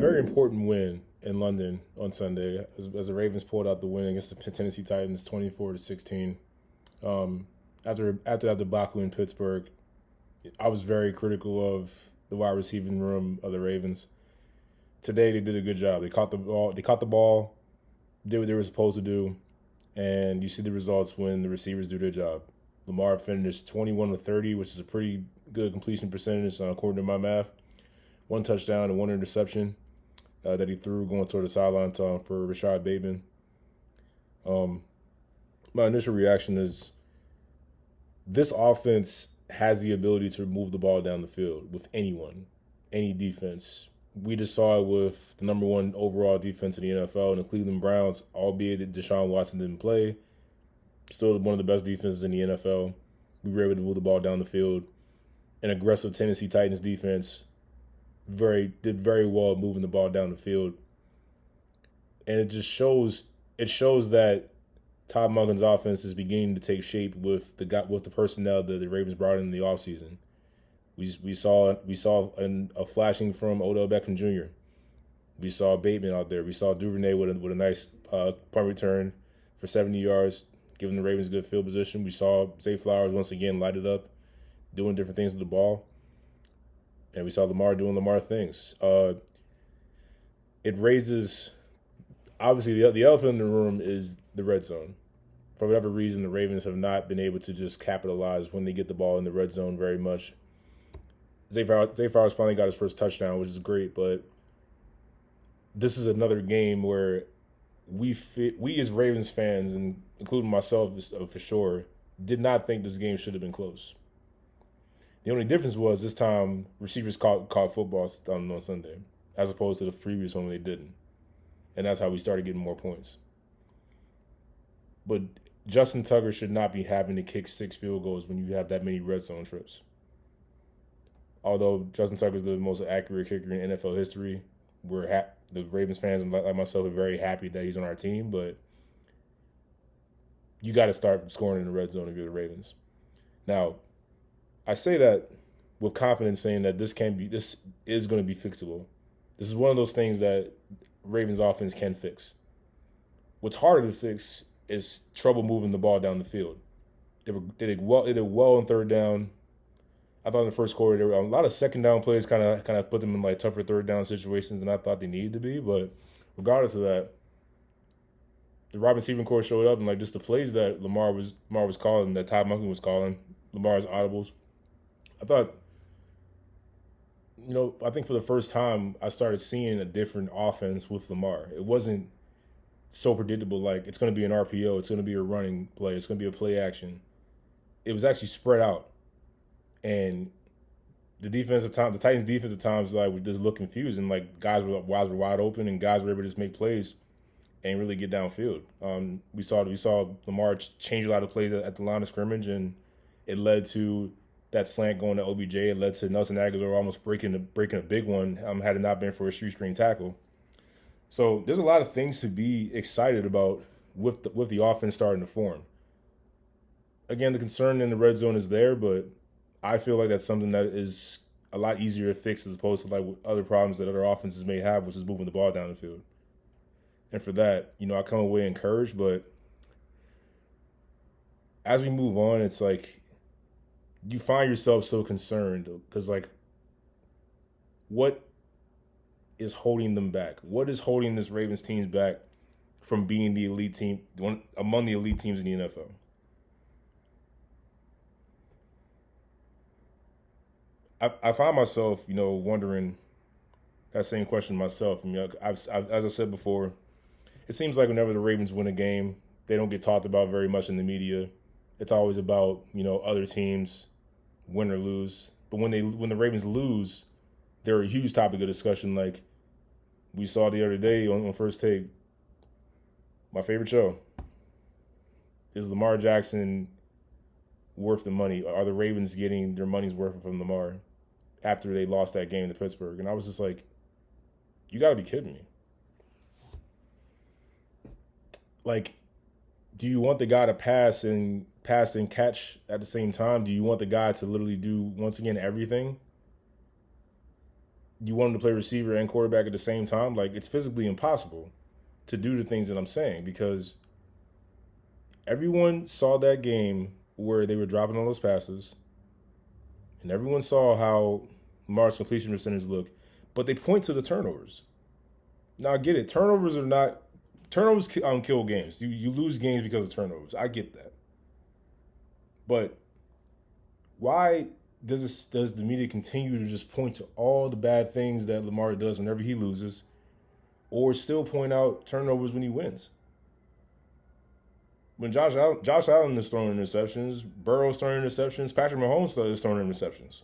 very important win in London on Sunday as the Ravens pulled out the win against the Tennessee Titans 24-16. After that debacle in Pittsburgh, I was very critical of the wide receiving room of the Ravens. Today they did a good job. They caught the ball. Did what they were supposed to do, and you see the results when the receivers do their job. Lamar finished 21-30, which is a pretty good completion percentage according to my math. One touchdown and one interception that he threw going toward the sideline for Rashad Bateman. My initial reaction is this offense has the ability to move the ball down the field with anyone, any defense. We just saw it with the number one overall defense in the NFL and the Cleveland Browns, albeit that Deshaun Watson didn't play. Still one of the best defenses in the NFL. We were able to move the ball down the field. An aggressive Tennessee Titans defense did very well moving the ball down the field. And it just shows that Todd Monken's offense is beginning to take shape with the personnel that the Ravens brought in the offseason. We saw a flashing from Odell Beckham Jr. We saw Bateman out there. We saw Duvernay with a nice punt return for 70 yards, giving the Ravens good field position. We saw Zay Flowers once again light it up, doing different things with the ball. And we saw Lamar doing Lamar things. It raises, obviously, the elephant in the room is the red zone. For whatever reason, the Ravens have not been able to just capitalize when they get the ball in the red zone very much. Zay Flowers finally got his first touchdown, which is great, but this is another game where we as Ravens fans, and including myself for sure, did not think this game should have been close. The only difference was this time receivers caught football on Sunday, as opposed to the previous one when they didn't. And that's how we started getting more points. But Justin Tucker should not be having to kick 6 field goals when you have that many red zone trips. Although Justin Tucker is the most accurate kicker in NFL history, the Ravens fans like myself are very happy that he's on our team, but you got to start scoring in the red zone if you're the Ravens. Now, I say that with confidence, saying that this is going to be fixable. This is one of those things that Ravens offense can fix. What's harder to fix is trouble moving the ball down the field. They did well on third down. I thought in the first quarter there were a lot of second down plays, kind of put them in like tougher third down situations than I thought they needed to be. But regardless of that, the wide receiving corps showed up, and like just the plays that Lamar was calling, that Todd Monken was calling, Lamar's audibles. I thought, I think for the first time I started seeing a different offense with Lamar. It wasn't so predictable, like it's going to be an RPO, it's going to be a running play, it's going to be a play action. It was actually spread out. And the Titans defense at times would just look confused, and like guys were wide open, and guys were able to just make plays and really get downfield. We saw Lamar change a lot of plays at the line of scrimmage, and it led to that slant going to OBJ. It led to Nelson Aguilar almost breaking a big one had it not been for a shoe screen tackle. So there's a lot of things to be excited about with the offense starting to form. Again, the concern in the red zone is there, but I feel like that's something that is a lot easier to fix as opposed to like other problems that other offenses may have, which is moving the ball down the field. And for that, I come away encouraged, but as we move on, it's like you find yourself so concerned because like what is holding them back? What is holding this Ravens team back from being the elite team, among the elite teams in the NFL? I find myself, wondering that same question myself. I mean, as I said before, it seems like whenever the Ravens win a game, they don't get talked about very much in the media. It's always about, other teams, win or lose. But when the Ravens lose, they're a huge topic of discussion. Like we saw the other day on First Take, my favorite show. Is Lamar Jackson worth the money? Are the Ravens getting their money's worth from Lamar after they lost that game to Pittsburgh? And I was just like, you got to be kidding me. Like, do you want the guy to pass and catch at the same time? Do you want the guy to literally do, once again, everything? you want him to play receiver and quarterback at the same time. Like, it's physically impossible to do the things that I'm saying, because everyone saw that game where they were dropping all those passes, and everyone saw how Lamar's completion percentage looked, but they point to the turnovers. Now, I get it. Turnovers kill games. You lose games because of turnovers. I get that. But why does the media continue to just point to all the bad things that Lamar does whenever he loses, or still point out turnovers when he wins? When Josh Allen is throwing interceptions, Burrow's throwing interceptions, Patrick Mahomes is throwing interceptions.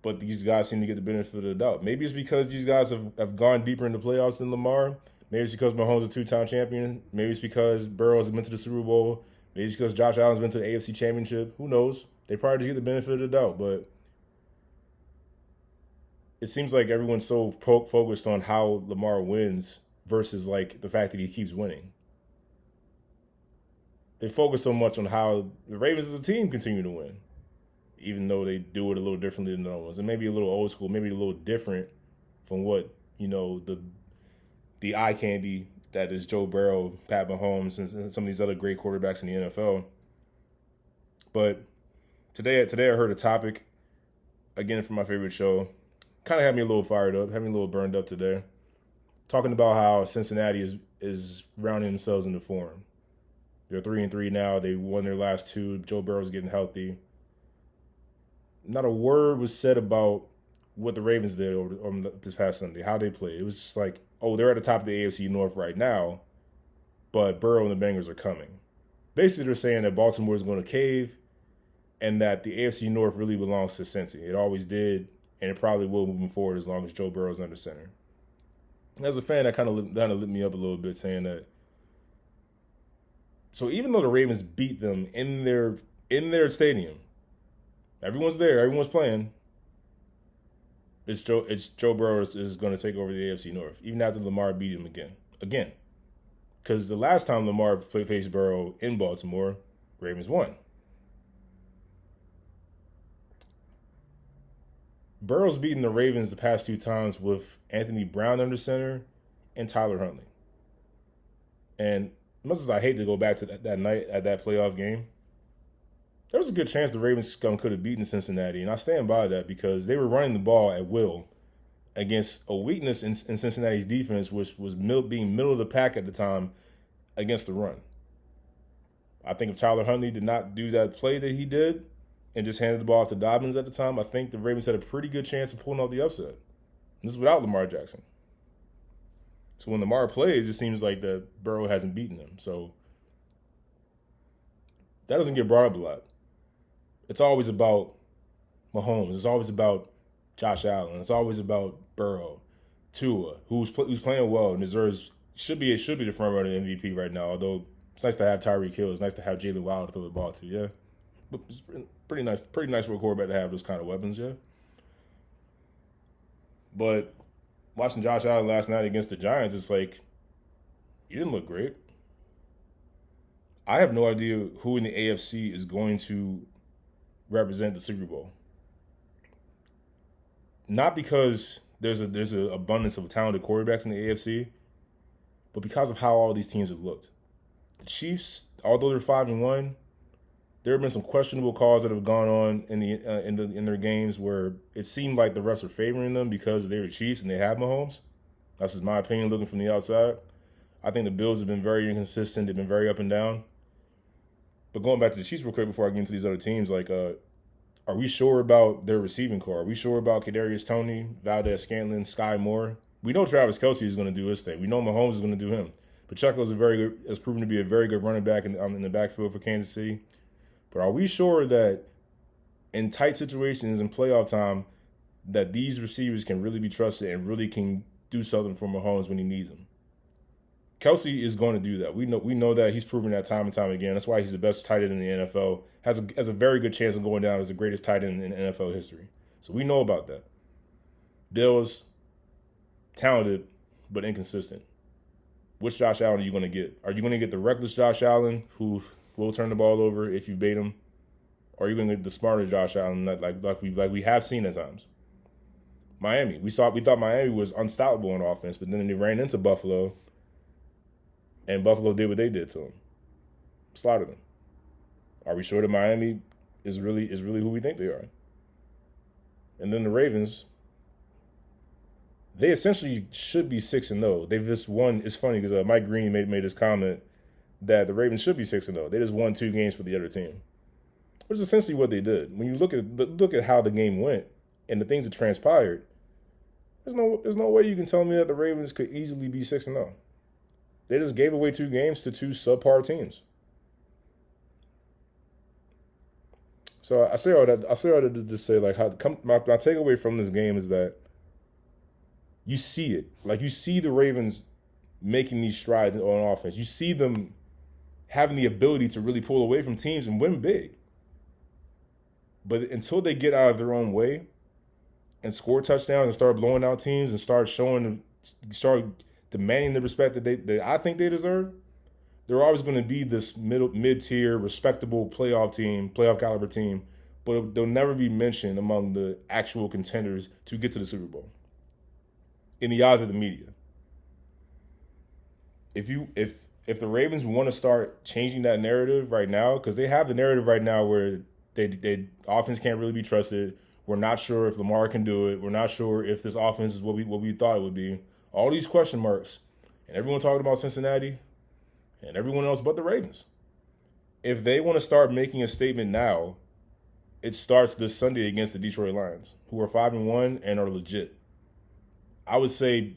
But these guys seem to get the benefit of the doubt. Maybe it's because these guys have gone deeper into playoffs than Lamar. Maybe it's because Mahomes is a two-time champion. Maybe it's because Burrow's been to the Super Bowl. Maybe it's because Josh Allen's been to the AFC Championship. Who knows? They probably just get the benefit of the doubt. But it seems like everyone's so focused on how Lamar wins versus like the fact that he keeps winning. They focus so much on how the Ravens as a team continue to win, even though they do it a little differently than the other ones. And maybe a little old school, maybe a little different from what, the eye candy that is Joe Burrow, Pat Mahomes, and some of these other great quarterbacks in the NFL. But today I heard a topic, again, from my favorite show. Kind of had me a little fired up, had me a little burned up today. Talking about how Cincinnati is rounding themselves into form. They're 3-3 now. They won their last two. Joe Burrow's getting healthy. Not a word was said about what the Ravens did over this past Sunday, how they played. It was just like, oh, they're at the top of the AFC North right now, but Burrow and the Bengals are coming. Basically, they're saying that Baltimore is going to cave and that the AFC North really belongs to Cincy. It always did, and it probably will moving forward as long as Joe Burrow's under center. As a fan, that kind of lit me up a little bit, saying that. So even though the Ravens beat them in their stadium, everyone's there, everyone's playing, it's Joe Burrow is going to take over the AFC North, even after Lamar beat him again. Because the last time Lamar faced Burrow in Baltimore, Ravens won. Burrow's beaten the Ravens the past two times with Anthony Brown under center and Tyler Huntley. And much as I hate to go back to that night at that playoff game, there was a good chance the Ravens could have beaten Cincinnati, and I stand by that because they were running the ball at will against a weakness in Cincinnati's defense, which was being middle of the pack at the time against the run. I think if Tyler Huntley did not do that play that he did and just handed the ball off to Dobbins at the time, I think the Ravens had a pretty good chance of pulling off the upset. And this is without Lamar Jackson. So when Lamar plays, it seems like that Burrow hasn't beaten him. So that doesn't get brought up a lot. It's always about Mahomes. It's always about Josh Allen. It's always about Burrow, Tua, who's playing well and should be the front runner MVP right now. Although it's nice to have Tyreek Hill. It's nice to have Jalen Waddle to throw the ball to. Yeah, but it's pretty nice for a quarterback to have those kind of weapons. Yeah, but watching Josh Allen last night against the Giants, it's like he didn't look great. I have no idea who in the AFC is going to represent the Super Bowl. Not because there's an abundance of talented quarterbacks in the AFC, but because of how all these teams have looked. The Chiefs, although they're 5-1, there have been some questionable calls that have gone on in their games where it seemed like the refs were favoring them because they're the Chiefs and they have Mahomes. That's just my opinion looking from the outside. I think the Bills have been very inconsistent. They've been very up and down. But going back to the Chiefs real quick before I get into these other teams, like, are we sure about their receiving core? Are we sure about Kadarius Toney, Valdez-Scantling, Sky Moore? We know Travis Kelce is going to do his thing. We know Mahomes is going to do him. Pacheco has proven to be a very good running back in the backfield for Kansas City. But are we sure that in tight situations in playoff time that these receivers can really be trusted and really can do something for Mahomes when he needs them? Kelce is going to do that. We know that. He's proven that time and time again. That's why he's the best tight end in the NFL. Has a very good chance of going down as the greatest tight end in NFL history. So we know about that. Bills, talented but inconsistent. Which Josh Allen are you going to get? Are you going to get the reckless Josh Allen who will turn the ball over if you bait him? Or are you going to get the smarter Josh Allen like we have seen at times? Miami. We thought Miami was unstoppable on offense, but then they ran into Buffalo, and Buffalo did what they did to them, slaughtered them. Are we sure that Miami is really who we think they are? And then the Ravens, they essentially should be 6-0. They've just won. It's funny because Mike Green made this comment that the Ravens should be 6-0. They just won 2 games for the other team, which is essentially what they did. When you look at how the game went and the things that transpired, there's no way you can tell me that the Ravens could easily be 6-0. They just gave away 2 games to 2 subpar teams. So I say all that to just say, like, my takeaway from this game is that you see it. Like, you see the Ravens making these strides on offense. You see them having the ability to really pull away from teams and win big. But until they get out of their own way and score touchdowns and start blowing out teams and start demanding the respect that I think they deserve, they're always going to be this mid-tier, respectable playoff caliber team, but they'll never be mentioned among the actual contenders to get to the Super Bowl in the eyes of the media. If the Ravens want to start changing that narrative right now, because they have the narrative right now where they offense can't really be trusted. We're not sure if Lamar can do it. We're not sure if this offense is what we thought it would be. All these question marks, and everyone talking about Cincinnati, and everyone else but the Ravens. If they want to start making a statement now, it starts this Sunday against the Detroit Lions, who are 5-1 and are legit. I would say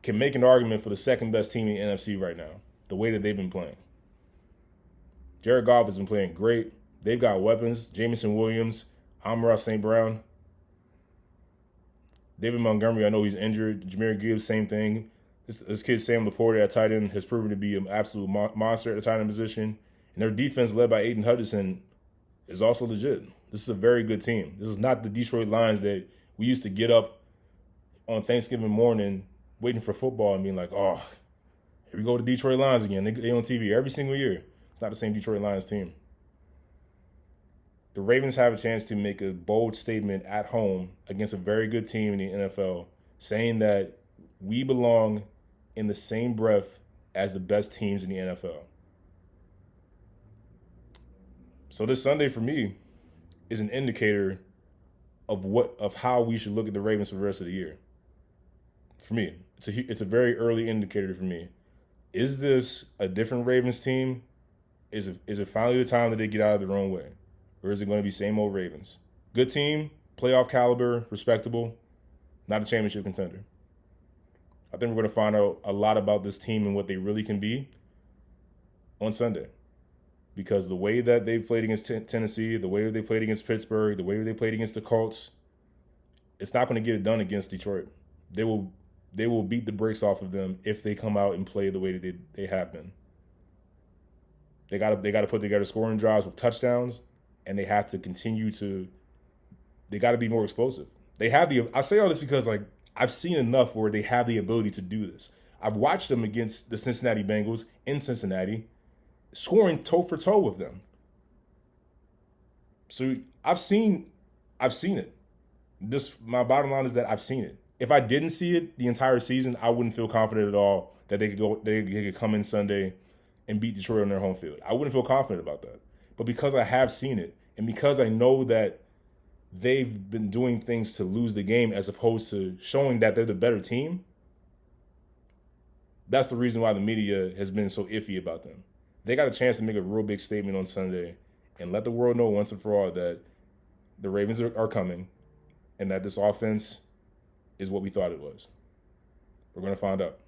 can make an argument for the second best team in the NFC right now, the way that they've been playing. Jared Goff has been playing great. They've got weapons. Jamison Williams, Amon-Ra St. Brown. David Montgomery, I know he's injured. Jahmyr Gibbs, same thing. This kid, Sam Laporta at tight end, has proven to be an absolute monster at the tight end position. And their defense, led by Aiden Hutchinson, is also legit. This is a very good team. This is not the Detroit Lions that we used to get up on Thanksgiving morning waiting for football and being like, oh, here we go to Detroit Lions again. They on TV every single year. It's not the same Detroit Lions team. The Ravens have a chance to make a bold statement at home against a very good team in the NFL, saying that we belong in the same breath as the best teams in the NFL. So this Sunday for me is an indicator of how we should look at the Ravens for the rest of the year. For me, it's a very early indicator for me. Is this a different Ravens team? Is it finally the time that they get out of their own way? Or is it going to be same old Ravens? Good team, playoff caliber, respectable, not a championship contender. I think we're going to find out a lot about this team and what they really can be on Sunday. Because the way that they've played against Tennessee, the way that they played against Pittsburgh, the way that they played against the Colts, it's not going to get it done against Detroit. They will beat the brakes off of them if they come out and play the way that they have been. They got to put together scoring drives with touchdowns, and they have to continue to. They got to be more explosive. I say all this because I've seen enough where they have the ability to do this. I've watched them against the Cincinnati Bengals in Cincinnati, scoring toe for toe with them. So I've seen it. My bottom line is that I've seen it. If I didn't see it the entire season, I wouldn't feel confident at all that they could come in Sunday and beat Detroit on their home field. I wouldn't feel confident about that. But because I have seen it, and because I know that they've been doing things to lose the game as opposed to showing that they're the better team, that's the reason why the media has been so iffy about them. They got a chance to make a real big statement on Sunday and let the world know once and for all that the Ravens are coming and that this offense is what we thought it was. We're going to find out.